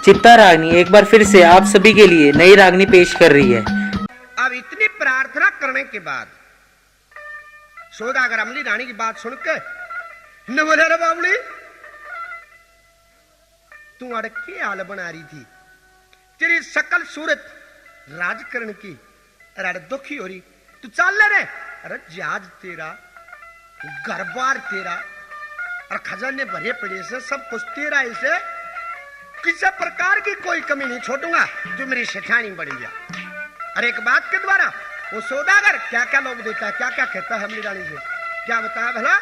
चित्ता रागनी एक बार फिर से आप सभी के लिए नई रागनी पेश कर रही है। अब इतनी प्रार्थना करने के बाद सौदागर अमली रानी की बात सुन के न बोले, रे बाबुली तू अड़के हाल बना रही थी, तेरी सकल सूरत राजकरण की अरे दुखी हो रही, तू चल ले रे। अरे जहाज तेरा, घरबार तेरा और खजाने भरे पड़े से सब कुछ तेरा, इसे किसी प्रकार की कोई कमी नहीं छोड़ूंगा, जो मेरी सेठानी बड़ी है। और एक बात के द्वारा वो सौदागर क्या क्या लोग देता है, क्या क्या कहता है अमली रानी से, क्या बताया भला?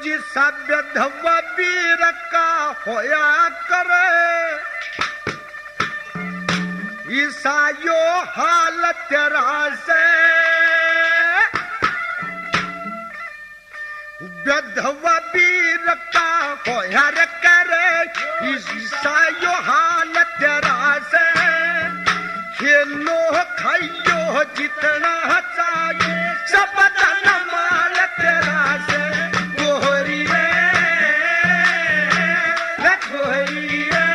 जिसा विधवा वीर का होया करे, ईसायो हाल तेरा से, विधवा वीर का होया करे, ईसायो हाल तेरा से, खेलो खाइयो जितना चाहिए, सब धन माल तेरा से, गोहरी रे गोहरी रे।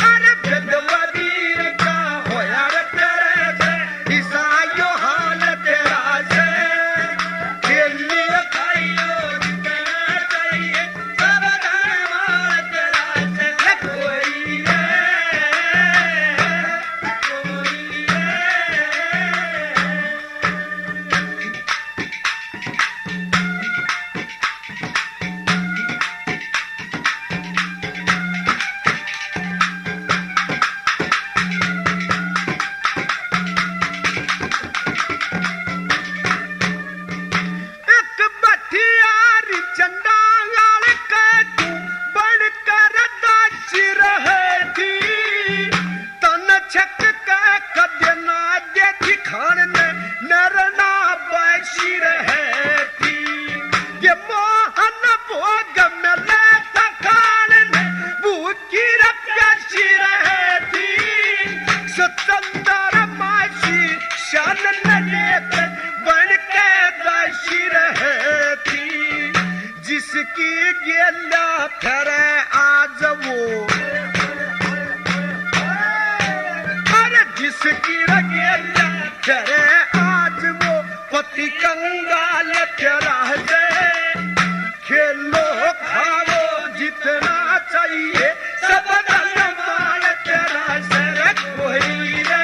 अरे विधवा वीर का होया तेरे से, ईसायो हाल तेरा से, खेलियो खाइयो जितना चाहिए, सब धन माल तेरा से, गोहरी रे। जिसकी गेला फिरे आज वो, अरे जिसकी गेला फिरे आज वो, पति कंगाल तेरा से, खेलो खाओ जितना चाहिए, सब धन माल तेरा से, कोई रे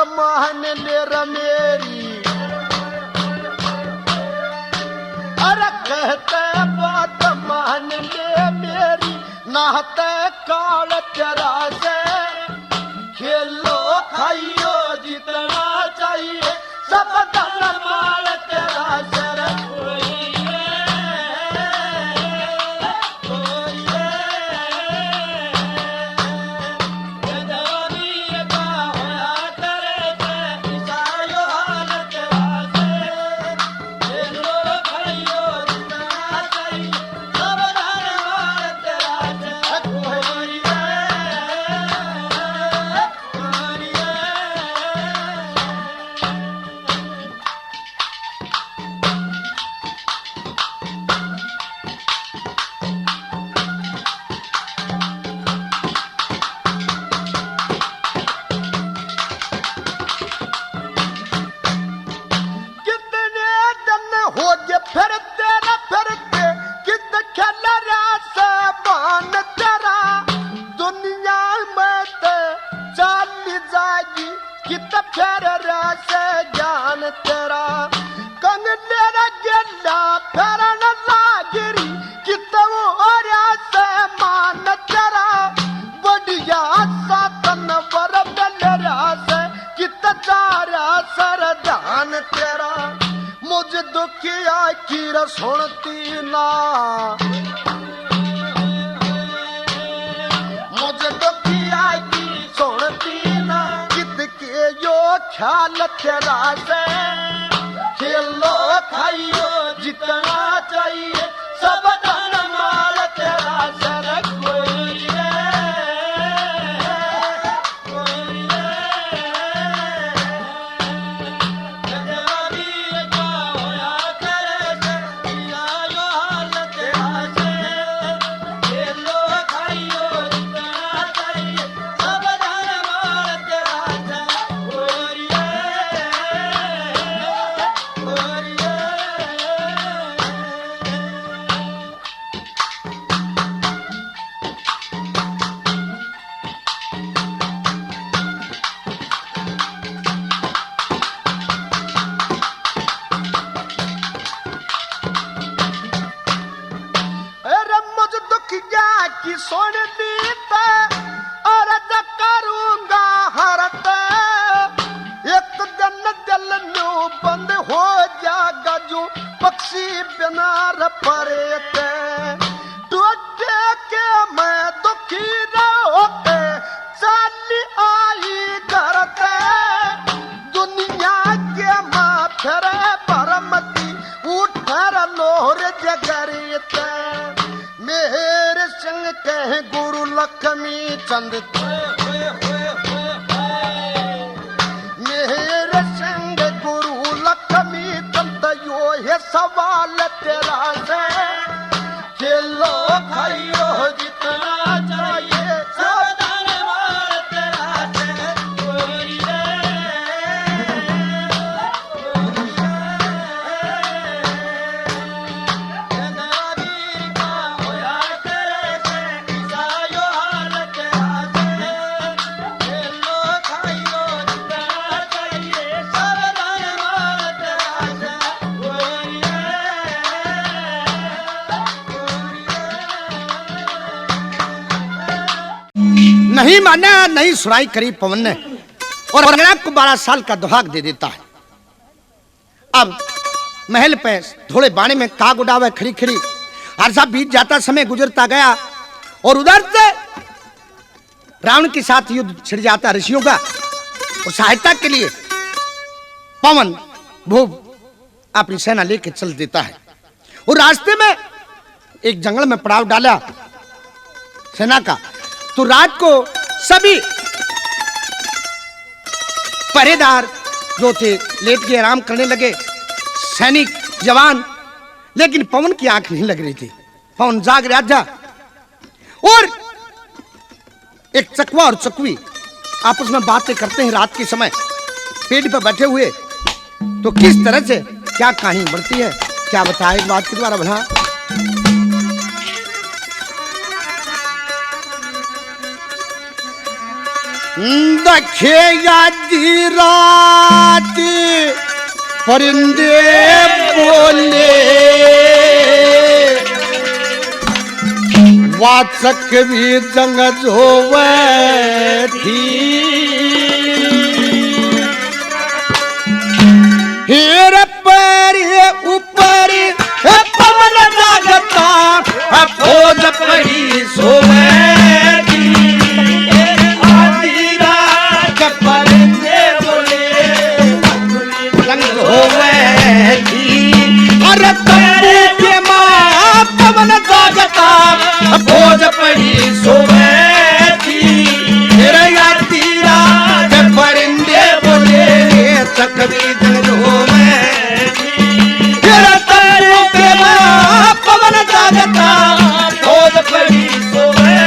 मान ले मेरी, अरे कहते बात मान ले मेरी, नहाते काल तेरा से, खेलो खाइयो जितना चाहिए, सब धन माल तेरा से, से ज्ञान तेरा कंग तेरा गेला फेरन लागिरी कितव से मान तेरा बढ़िया सातन वर बेलरा से कित चारा सरदान तेरा मुझे दुखिया की सुनती ना मुझे दुखिया की सुनती ना कित के यो ख्याल तेरा से खेलो खाइयो जितना चाहिए सब धन माल तेरा से कोई की सोन दीता और करूंगा हरत एक दिन दिल न्यू बंद हो जाएगा जो पक्षी बिना रफरेते टूटे के मैं दुखी न होते चाली आई करते दुनिया के माँ फिर परमती उठर लोहर जगरीते मेरे संग कह गुरु लक्ष्मी चंद मेरे संग गुरु लक्ष्मी चंद यो है सवाल तेरा से खेलो खाइयो जितना चाहिए सावधान मार तेरा से नहीं माना नहीं सुनाई करी पवन ने और अंगना को 12 साल का दुहाक दे देता है। अब महल पे थोड़े बाणे में काग उड़ावे खड़ी खड़ी अरसा बीत जाता समय गुजरता गया और उधर से रावण के साथ युद्ध छिड़ जाता ऋषियों का और सहायता के लिए पवन भूप अपनी सेना लेकर चल देता है और रास्ते में एक जंगल में पड़ाव डाला सेना का तो रात को सभी पहरेदार जो थे लेट के आराम करने लगे सैनिक जवान लेकिन पवन की आंख नहीं लग रही थी पवन जाग रहा था और एक चकवा और चकवी आपस में बातें करते हैं रात के समय पेड़ पर बैठे हुए तो किस तरह से क्या कहानी बढ़ती है क्या बताए एक बात के द्वारा बना दखे यादी रात परिंदे बोले वाचक भी जंग जोवे थी हेर पर ऊपर पवन जागता फौज पड़ी सोवे पवन जागता भोज पड़ी सोवे थी तेरा यार तीरा जब परिंदे बोले चकवी जंगलों में तेरा तंबू के माँ पवन जागता भोज पड़ी सोवे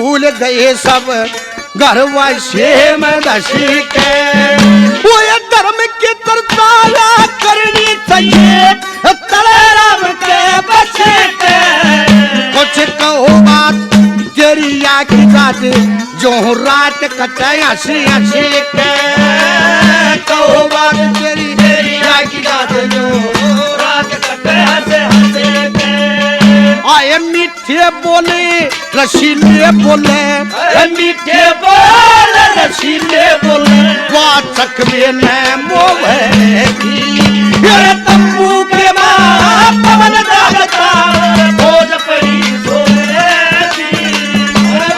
भूल गए सब घर वासे में दसी के वो ये धर्म की तरताला करनी चाहिए तले राम के बसे के कुछ कहो बात तेरी या की बात जो रात कटे हंसी हंसी के कहो बात तेरी या की बात जो रात कटे हंसे हंसे के आए मीठे बोले रसीले बोले मीठे बोले रसीले बोले वाचक में न मोहे ये तंबू के मां पवन दागता भोज पड़ी सोने दी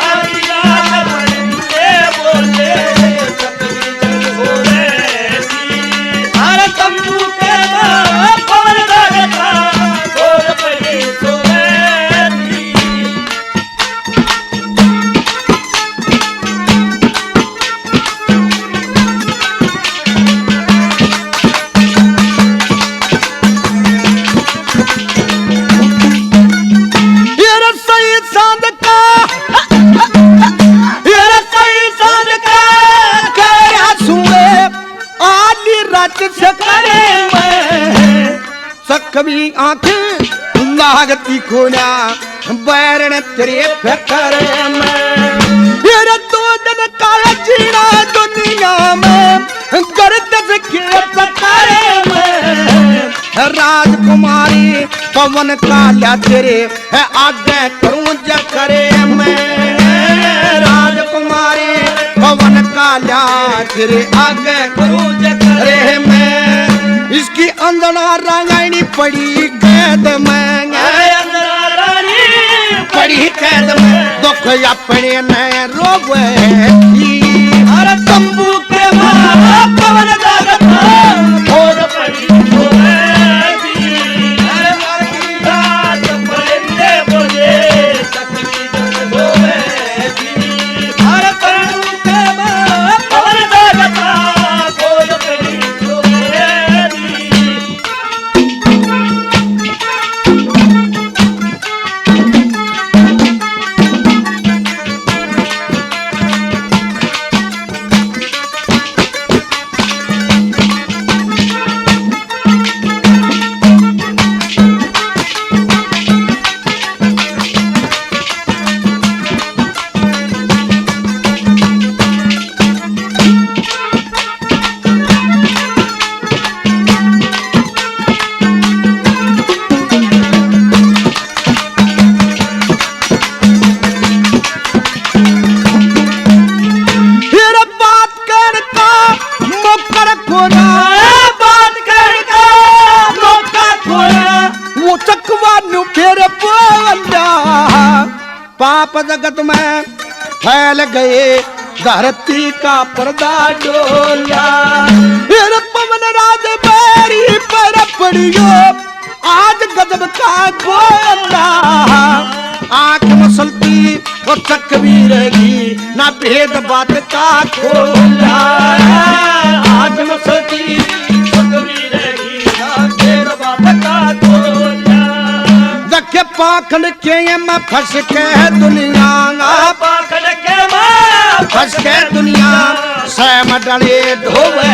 आदिया बोले बोले चकरी बोले दी हर तंबू के मां पवन दागता भोज पड़ी सोने कभी आंखें लागती खोना बैरन तेरे फिकर में ये दो दिन काला जीना दुनिया में गर्दश के सतारे में राजकुमारी पवन काला तेरे है आगे करूं जकरे में राजकुमारी पवन काला तेरे आगे करूं जकरे में इसकी अंजना रानी पड़ी कैद में अंजना रानी पड़ी कैद में दुख अपने न रोवे हर तंबू के मां पवन दागता भोज पड़ी सोने दी हर रात परिंदे बोले तकलीफ होवे दी हर तंबू के मां पवन दागता भोज पड़ी सोने दी पाप जगत में फैल गए धरती का पर्दा डोला फिर पवन राज बैरी पर पड़ियो आज गजब का गोला आंख मसलती वो चक भी रहेगी ना भेद बात का खोला आंख मसलती चक भी रहेगी ना भेद बात का खोला के पाखंड के मैं फंस के दुनिया पाखंड के मैं फंस के दुनिया सैम डले ढोवे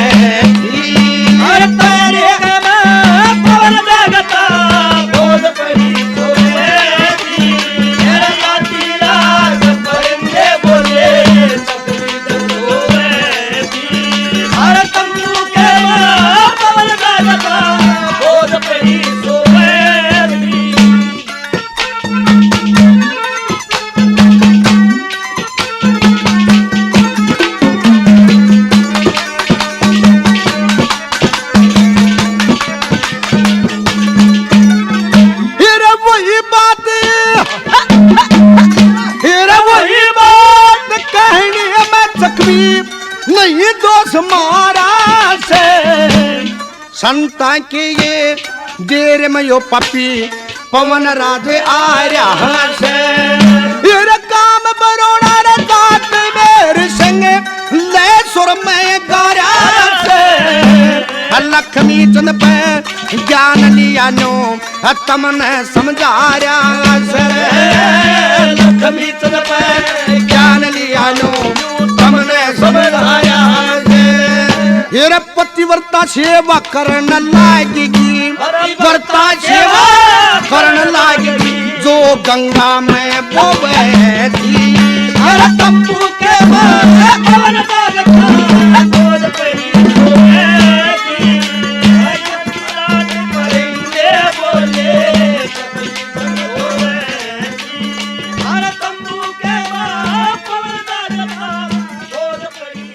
हर तेरे के मैं पवन दागता भोज पड़ी सोने दी मेरा लाठी राज परिंदे बोले चकरी होवे दी हर तंबू के मैं पवन दागता भोज पड़ी सोने दी नहीं दोष मारा से संता के ये देर में यो पपी पवन राधे आर्या से ये काम बरोड़ा रे दात मेरे संग ले सुर में गारा से लक्ष्मी चंद पे ज्ञान लिया नो तमने समझाया लक्ष्मी चंद पे ज्ञान लिया नो तमने समझाया ये पतिव्रता सेवा करन लागेगी व्रता सेवा करन लागेगी जो गंगा में बोबेगी हर तंबू के पवन दाग खोज पड़ी सोएगी रात मरेंगे बोले हर तंबू के पवन दाग खोज पड़ी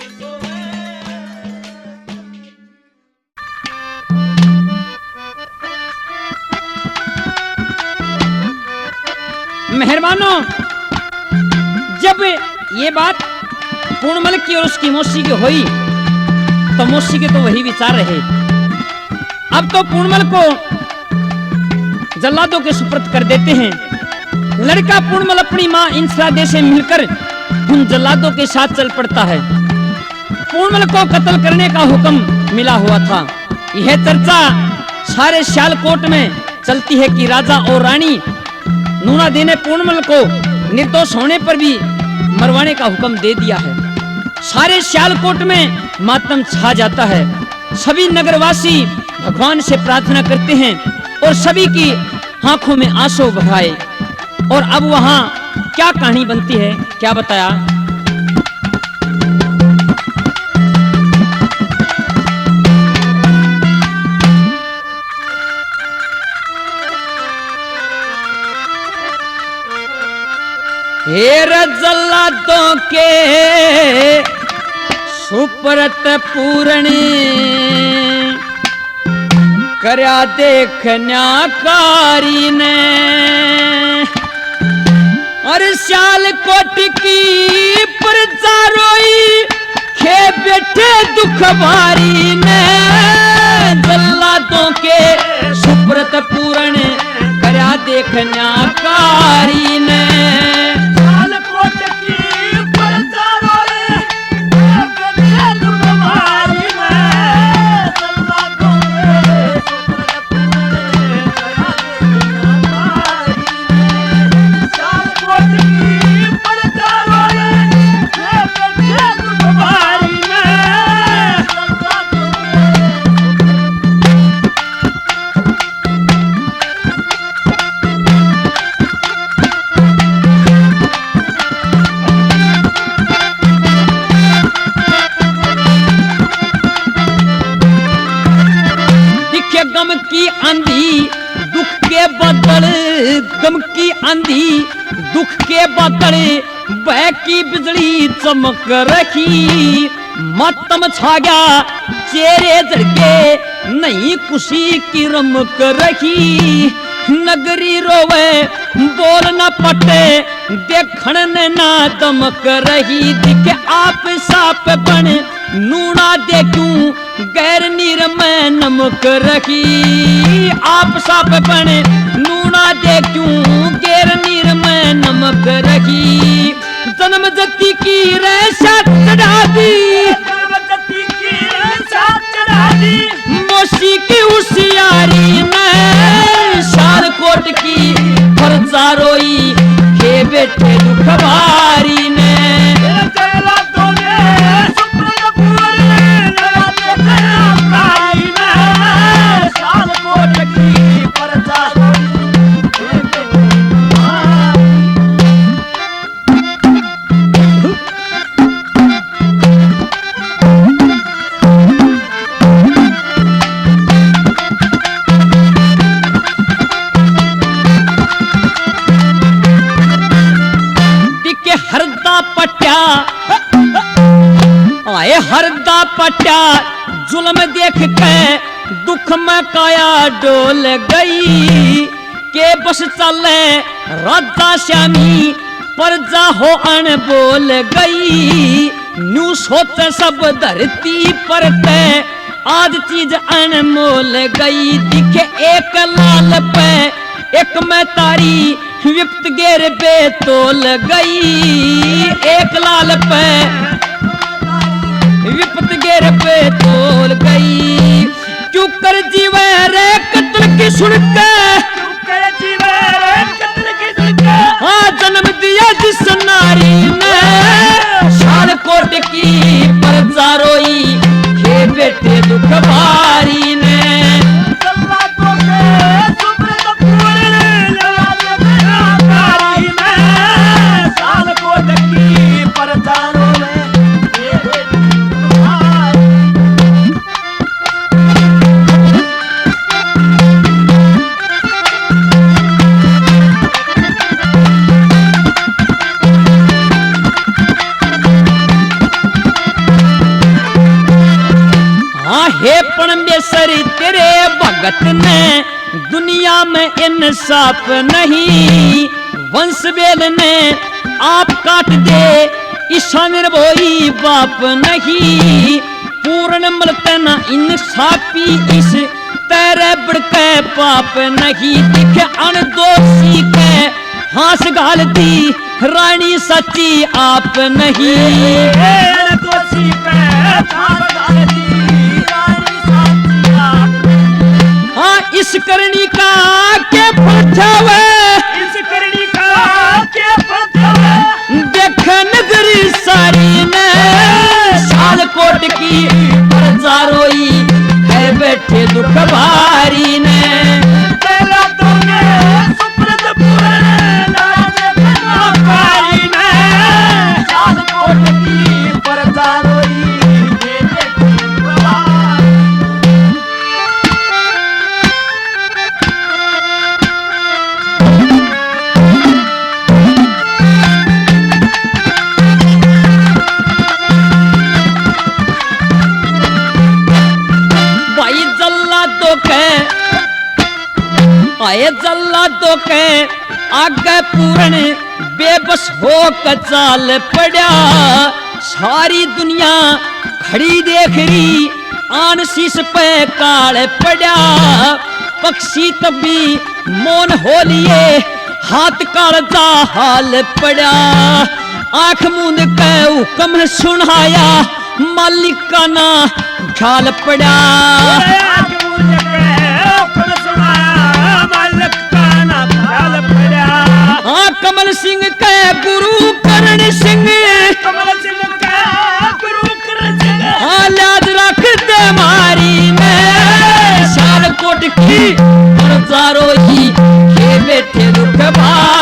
मेहरबानों, जब ये बात पूर्णमल की और उसकी मौसी की हुई तो मौसी के तो वही विचार रहे। अब तो पूर्णमल को जल्लादों के सुपुर्द कर देते हैं। लड़का पूर्णमल अपनी मां इंसरादे से मिलकर उन जल्लादों के साथ चल पड़ता है। पूर्णमल को कत्ल करने का हुक्म मिला हुआ था। यह चर्चा सारे सियालकोट में चलती है कि राजा और रानी नूनादी ने पूर्णमल को निर्दोष होने पर भी मरवाने का हुक्म दे दिया है। सारे सियालकोट में मातम छा जाता है। सभी नगरवासी भगवान से प्रार्थना करते हैं और सभी की आंखों में आंसू बहाए। और अब वहां क्या कहानी बनती है, क्या बताया। हेर जल्लादों के सुपरत पूरणी करया देखन्याकारी ने और सियालकोट की प्रजा रोई खे बैठे दुख भारी ने जल्लादों के सुपरत पूरण करया देखन्याकारी ने गम की आंधी दुख के बादल, गम की आंधी दुख के बादल, बह की बिजली चमक रही, मातम छा गया चेहरे झड़के, नहीं खुशी की रमक रही, नगरी रोवे बोल न पटे, देखण ने ना दमक रही, दिखे आप साप बन नूना देखूं गैर नीर में नमक रही, आप साप बन नूना देखूं गैर नीर में नमक रही, जन्म जति की रेशा चढ़ा दी, मोशी की उसियारी में सियालकोट की फरजा रोई के बेटे दुख भारी ने, हरदा पट्या जुल्म देख के दुख में काया डोल गई, के बस चले राजा श्यामी प्रजा हो अनबोल गई, न्यू सोच सब धरती पर पे आज चीज अनमोल गई, दिखे एक लाल पे एक में तारी विप्त गेर बेतोल गई, एक लाल पे विपत गेर पे तोल गई, सुनकर हाँ जन्म दिया जिस नारी ने शालकोट की प्रजा रोई हे बेटे दुख भारी ने हे परमेश्वर तेरे भगत ने दुनिया में इंसाफ नहीं वंश वेद ने आप काट दे ईशा निर्भोई बाप नहीं पूर्ण मलते न इंसाफी इस तेरे बढ़के पाप नहीं दिख अनदोषी के हास गाल दी रानी सच्ची आप नहीं दोषी पे हास गाल दी हाँ इस करनी का के फलछावे इस करनी का के फलछावे देख नगरी सारी ने शालकोट की प्रजा रोई है बैठे दुख भारी ने तेरा तुमने सुप्रत पूर्ण भारी ने शालकोट की प्रजा रोई आए जल्ला तो के आगे पूर्ण बेबस हो कचाल पड़ा सारी दुनिया खड़ी देख रही आन शीश पे काल पड़ा पक्षी तभी मौन हो लिए हाथ कालजा हाल पड़ा आंख मूंद के हुक्म सुनाया मालिक का ना ख्याल पड़ा हाँ कमल सिंह के गुरु करण सिंह कमल सिंह के गुरु करण सिंह हाँ याद रखते मारी में शालकोट की प्रजा रोई हे बेटे दुख भारी